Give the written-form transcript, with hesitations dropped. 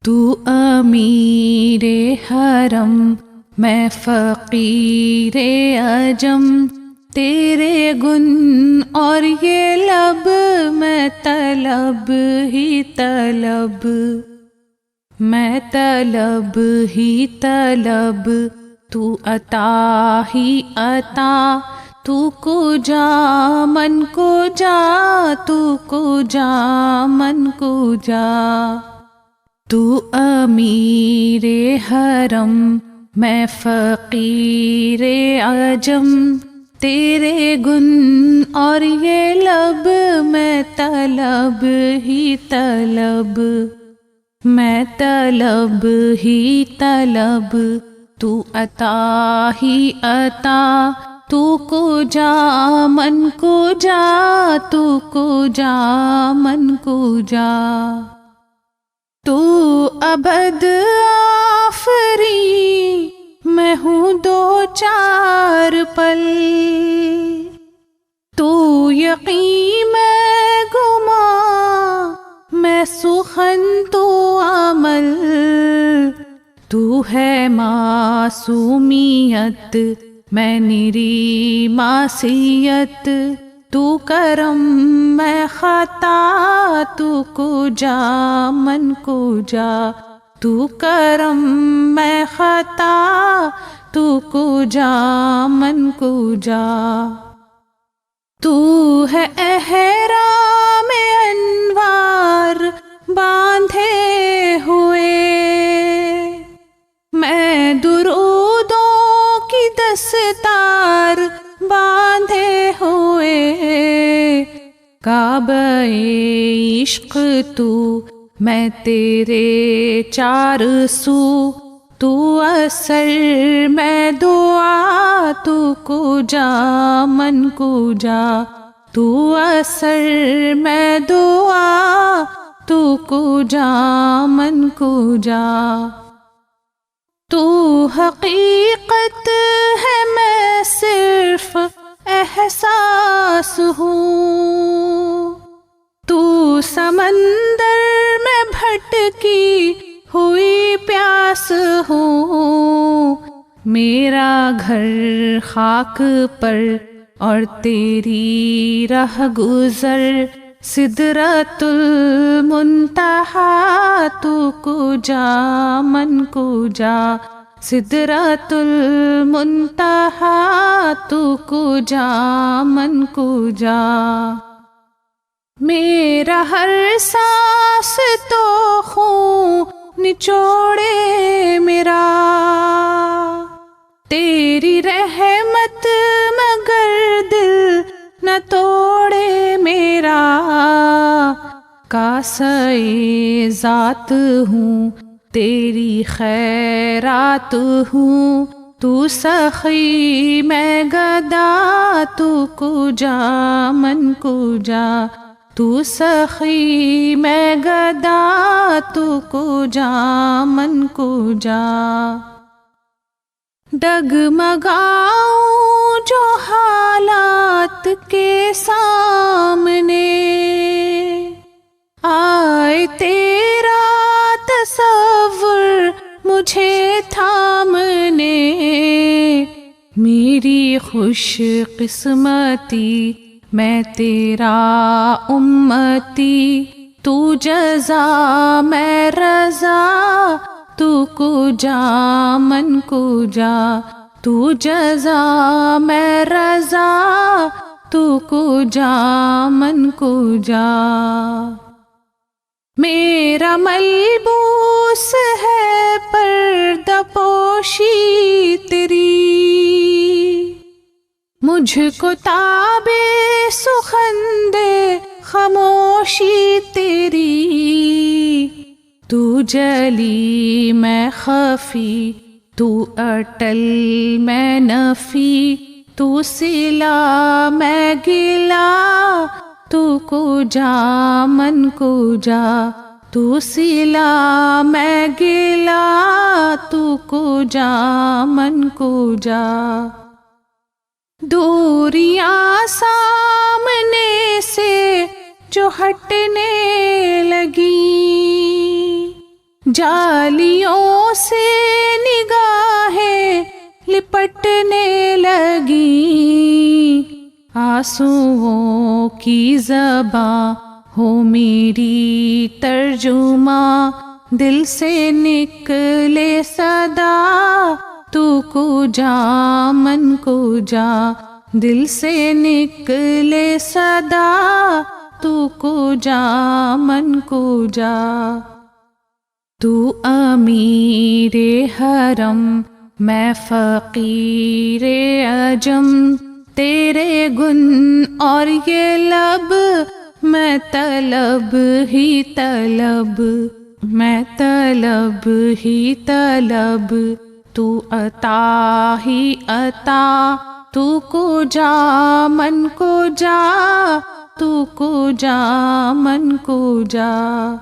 تو امیر حرم میں فقیر عجم، تیرے گن اور یہ لب میں طلب ہی طلب، میں طلب ہی طلب، تو عطا ہی عطا، تو کو جا من کو جا، تو کو جا من کو جا۔ تو امیر حرم میں فقیر عجم، تیرے گن اور یہ لب میں طلب ہی طلب، میں طلب ہی طلب، تو عطا ہی عطا، تو کو جا من کو جا، تو کو جا من کو جا۔ تو ابد آفری میں ہوں دو چار پل، تو یقین میں گما میں سخن تو عمل، تو ہے معصومیت میں نری معصیت، تو کرم میں خطا، تو کو جا من کو جا، تو کرم میں خطا، تو کو جا من کو جا۔ تو ہے احرام انوار باندھے ہوئے، میں درودوں کی دستار باندھے ہوئے، کعبہ عشق تو میں تیرے چار سو، تو اثر میں دعا، تو کو جا من کو جا، تو اثر میں دعا، تو کو جا من کو جا۔ تو حقیقت ہے میں صرف احساس ہوں، تو سمندر میں بھٹکی ہوئی پیاس ہوں، میرا گھر خاک پر اور تیری رہ گزر سدرۃ المنتہا، تو کو جا من کو جا، سدرۃ المنتہا، تو کو جا من کو جا۔ میرا ہر سانس تو خون نچوڑے میرا، تیری رحمت مگر دل نہ توڑے میرا، کاسے ذات ہوں تیری خیرات ہوں، تو سخی میں گدا، تو کو جا من کو جا، تو سخی میں گدا، تو کو جا من کو جا۔ ڈگمگاؤں جو حالات کے سامنے، آئے تیرا تصور مجھے تھامنے، میری خوش قسمتی میں تیرا امتی، تو جزا میں رضا، تو کو جا من کو جا، تو جزا میں رضا، تو کو جا من کو جا۔ میرا ملبوس ہے پردہ پوشی تیری، مجھ کو تابِ سخن دے خاموشی تیری، تو جلی میں خفی، تو اٹل میں نفی، تو صلہ میں گلا، تو کو جا من کو جا، تو صلہ میں گلا، تو کو جا من کو جا۔ دوریاں سامنے سے جو ہٹنے لگی، جالیوں سے نگاہیں لپٹنے لگی، آنسوؤں کی زباں ہو میری ترجمہ، دل سے نکلے صدا تو کو جا من کو جا، دل سے نکلے صدا تو کو جا من کو جا۔ تو امیر حرم میں فقیر عجم، تیرے گن اور یہ لب میں طلب ہی طلب، میں طلب ہی طلب، تو عطا ہی عطا، تو کو جا من کو جا، تو کو جا من کو جا۔